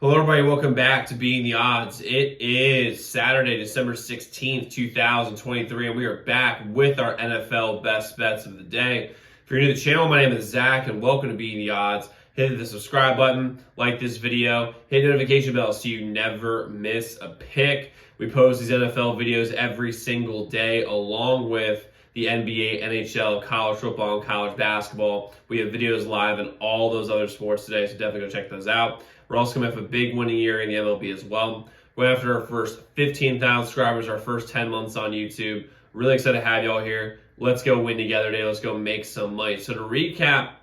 Hello, everybody. Welcome back to Beating the Odds. It is Saturday, December 16th, 2023, and we are back with our NFL best bets of the day. If you're new to the channel, my name is Zach, and welcome to Beating the Odds. Hit the subscribe button, like this video, hit the notification bell so you never miss a pick. We post these NFL videos every single day, along with the NBA, NHL, college football, and college basketball. We have videos live in all those other sports today, so definitely go check those out. We're also coming up with a big winning year in the MLB as well. We're after our first 15,000 subscribers, our first 10 months on YouTube. Really excited to have y'all here. Let's go win together today. Let's go make some money. So to recap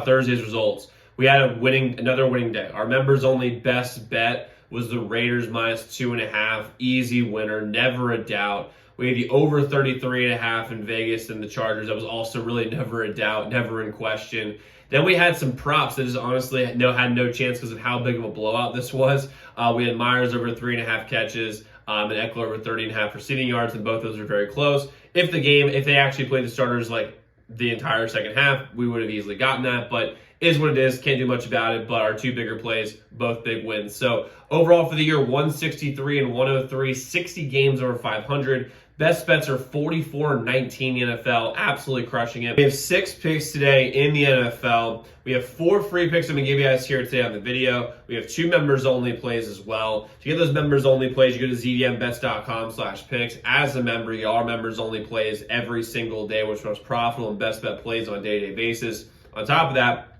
Thursday's results, we had another winning day. Our members only best bet was the Raiders minus 2.5. Easy winner, never a doubt. We had the over 33.5 in Vegas and the Chargers. That was also really never a doubt, never in question. Then we had some props that just honestly had no chance because of how big of a blowout this was. We had Myers over 3.5 catches and Eckler over 30.5 receiving yards, and both those are very close. If they actually played the starters like the entire second half, we would have easily gotten that, but is what it is. Can't do much about it, but our two bigger plays, both big wins. So overall for the year, 163 and 103, 60 games over 500. Best bets are 44-19 in the NFL, absolutely crushing it. We have 6 picks today in the NFL. We have 4 free picks I'm going to give you guys here today on the video. We have 2 members-only plays as well. To get those members-only plays, you go to zdmbets.com/picks. As a member, you get our members-only plays every single day, which runs profitable and best bet plays on a day-to-day basis. On top of that,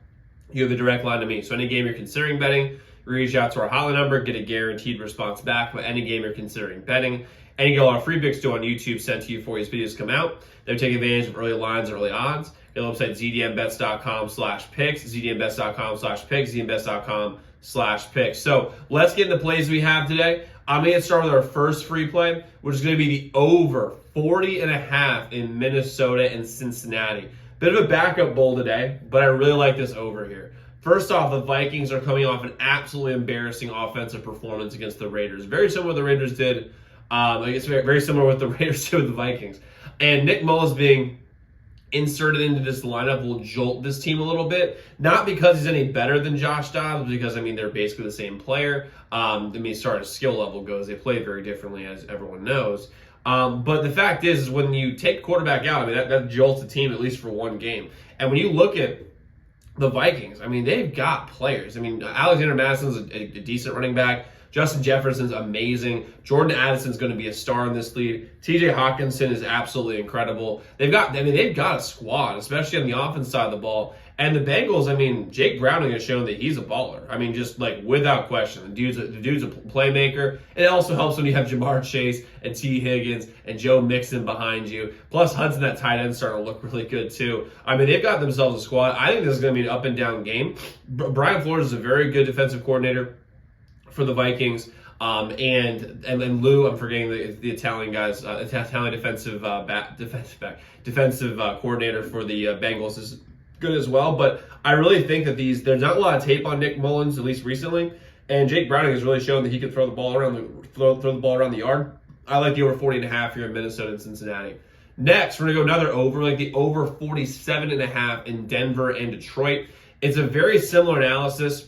you have a direct line to me. So any game you're considering betting, reach out to our hotline number, get a guaranteed response back about any game you're considering betting. And you get a lot of free picks too on YouTube sent to you before these videos come out. They're taking advantage of early lines, early odds. Go to the website zdmbets.com/picks, zdmbets.com/picks, zdmbets.com/picks. So let's get into plays we have today. I'm going to get started with our first free play, which is going to be the over 40.5 in Minnesota and Cincinnati. Bit of a backup bowl today, but I really like this over here. First off, the Vikings are coming off an absolutely embarrassing offensive performance against the Raiders. Very similar to what the Raiders did. I guess very similar to what the Raiders did with the Vikings. And Nick Mullins being inserted into this lineup will jolt this team a little bit. Not because he's any better than Josh Dobbs, because, they're basically the same player. As far as skill level goes, they play very differently, as everyone knows. But the fact is when you take quarterback out, that jolts a team at least for one game. And when you look at the Vikings, they've got players. Alexander Madison's a decent running back. Justin Jefferson's amazing. Jordan Addison's going to be a star in this league. TJ Hawkinson is absolutely incredible. They've got a squad, especially on the offense side of the ball. And the Bengals, Jake Browning has shown that he's a baller. Just without question. The dude's a playmaker. And it also helps when you have Jamar Chase and T. Higgins and Joe Mixon behind you. Plus Hudson, that tight end, starting to look really good too. They've got themselves a squad. I think this is going to be an up and down game. Brian Flores is a very good defensive coordinator for the Vikings, and Lou, I'm forgetting the Italian guys, Italian defensive coordinator for the Bengals is good as well. But I really think that there's not a lot of tape on Nick Mullins, at least recently, and Jake Browning has really shown that he can throw the ball around throw the ball around the yard. I like the over 40.5 here in Minnesota and Cincinnati. Next, we're gonna go another over, like the over 47.5 in Denver and Detroit. It's a very similar analysis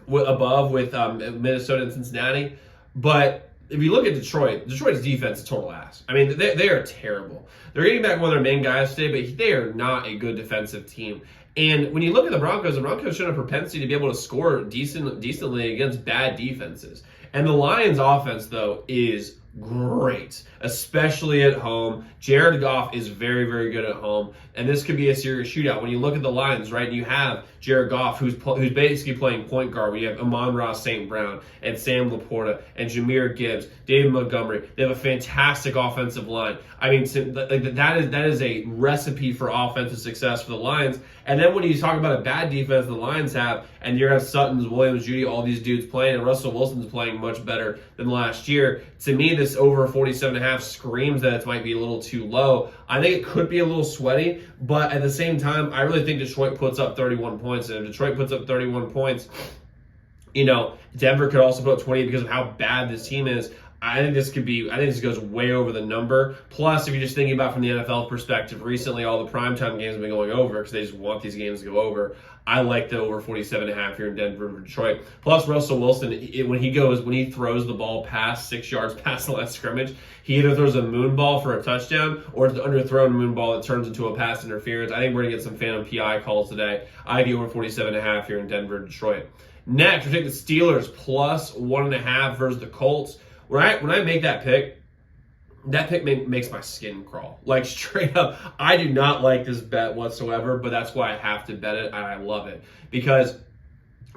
above with Minnesota and Cincinnati. But if you look at Detroit's defense is total ass. They are terrible. They're getting back one of their main guys today, but they are not a good defensive team. And when you look at the Broncos showed a propensity to be able to score decently against bad defenses. And the Lions offense, though, is great, especially at home. Jared Goff is very, very good at home, and this could be a serious shootout. When you look at the Lions, right, you have Jared Goff, who's basically playing point guard. We have Amon-Ra St. Brown and Sam Laporta and Jahmyr Gibbs, David Montgomery. They have a fantastic offensive line. That is a recipe for offensive success for the Lions. And then when you talk about a bad defense the Lions have, and you have Sutton, Williams, Judy, all these dudes playing, and Russell Wilson's playing much better than last year, to me, this over 47.5 screams that it might be a little too low. I think it could be a little sweaty, but at the same time, I really think Detroit puts up 31 points. And if Detroit puts up 31 points, Denver could also put up 20 because of how bad this team is. I think this goes way over the number. Plus, if you're just thinking about from the NFL perspective, recently all the primetime games have been going over because they just want these games to go over. I like the over 47.5 here in Denver and Detroit. Plus, Russell Wilson, when he throws the ball past 6 yards past the last scrimmage, he either throws a moon ball for a touchdown or it's the underthrown moon ball that turns into a pass interference. I think we're going to get some phantom PI calls today. I have the over 47.5 here in Denver and Detroit. Next, we're taking the Steelers plus 1.5 versus the Colts. When I make that pick makes my skin crawl. Like, straight up, I do not like this bet whatsoever, but that's why I have to bet it, and I love it. Because,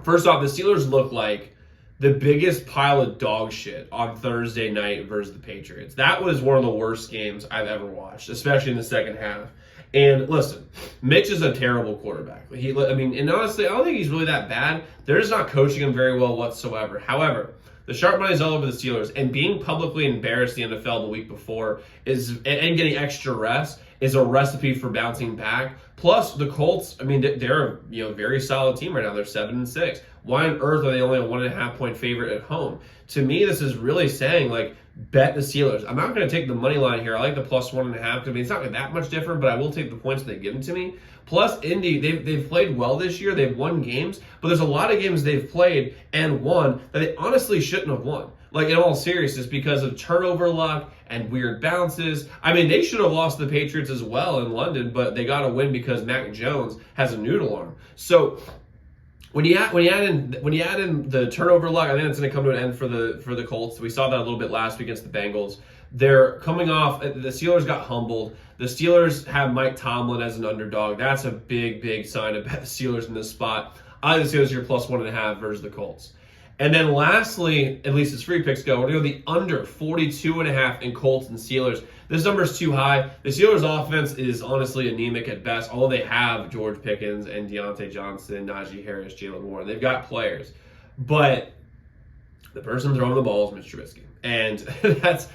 first off, the Steelers look like the biggest pile of dog shit on Thursday night versus the Patriots. That was one of the worst games I've ever watched, especially in the second half. And listen, Mitch is a terrible quarterback. And honestly, I don't think he's really that bad. They're just not coaching him very well whatsoever. However, the sharp money is all over the Steelers, and being publicly embarrassed in the NFL the week before and getting extra rest is a recipe for bouncing back. Plus, the Colts, they're a very solid team right now. They're 7-6. Why on earth are they only a 1.5 point favorite at home? To me, this is really saying, like, bet the Steelers. I'm not going to take the money line here. I like the plus 1.5 because it's not that much different, but I will take the points that they give them to me. Plus, Indy, they've played well this year. They've won games, but there's a lot of games they've played and won that they honestly shouldn't have won. Like, in all seriousness, because of turnover luck and weird bounces. They should have lost the Patriots as well in London, but they got a win because Mac Jones has a noodle arm. So when you add in the turnover luck, I think it's going to come to an end for the Colts. We saw that a little bit last week against the Bengals. They're coming off. The Steelers got humbled. The Steelers have Mike Tomlin as an underdog. That's a big, big sign to bet the Steelers in this spot. I think the Steelers are plus 1.5 versus the Colts. And then lastly, at least as free picks go, we're going to go the under 42.5 in Colts and Steelers. This number is too high. The Steelers' offense is honestly anemic at best, although they have George Pickens and Deontay Johnson, Najee Harris, Jalen Warren. They've got players. But the person throwing the ball is Mitch Trubisky. And that's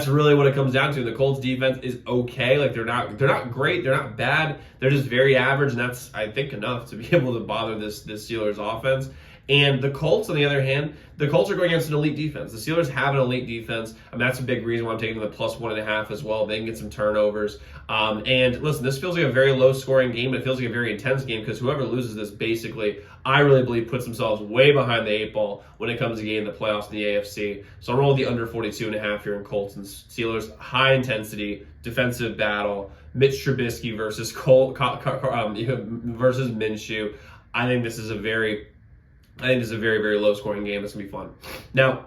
really what it comes down to. The Colts defense is okay. Like, they're not great, they're not bad. They're just very average, and that's, I think, enough to be able to bother this Steelers offense. And the Colts, on the other hand, the Colts are going against an elite defense. The Steelers have an elite defense. That's a big reason why I'm taking the plus 1.5 as well. They can get some turnovers. And listen, this feels like a very low-scoring game. It feels like a very intense game because whoever loses this, basically, I really believe puts themselves way behind the 8 ball when it comes to getting the playoffs in the AFC. So I'm rolling the under 42.5 here in Colts and Steelers. High intensity defensive battle. Mitch Trubisky versus versus Minshew. I think this is a very, very low-scoring game. It's going to be fun. Now,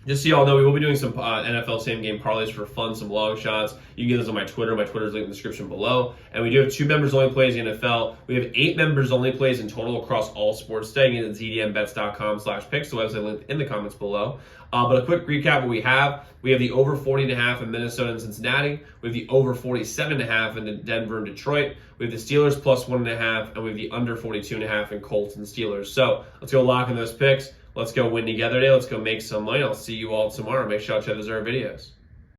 just so y'all know, we will be doing some NFL same-game parlays for fun, some long shots. You can get those on my Twitter. My Twitter is linked in the description below. And we do have 2 members-only plays in the NFL. We have 8 members-only plays in total across all sports today. You can get at zdmbets.com/picks. The website linked in the comments below. But a quick recap of what we have. We have the over 40.5 in Minnesota and Cincinnati. We have the over 47.5 in Denver and Detroit. We have the Steelers plus 1.5, and we have the under 42.5 in Colts and Steelers. So let's go lock in those picks. Let's go win together today. Let's go make some money. I'll see you all tomorrow. Make sure to check those other videos.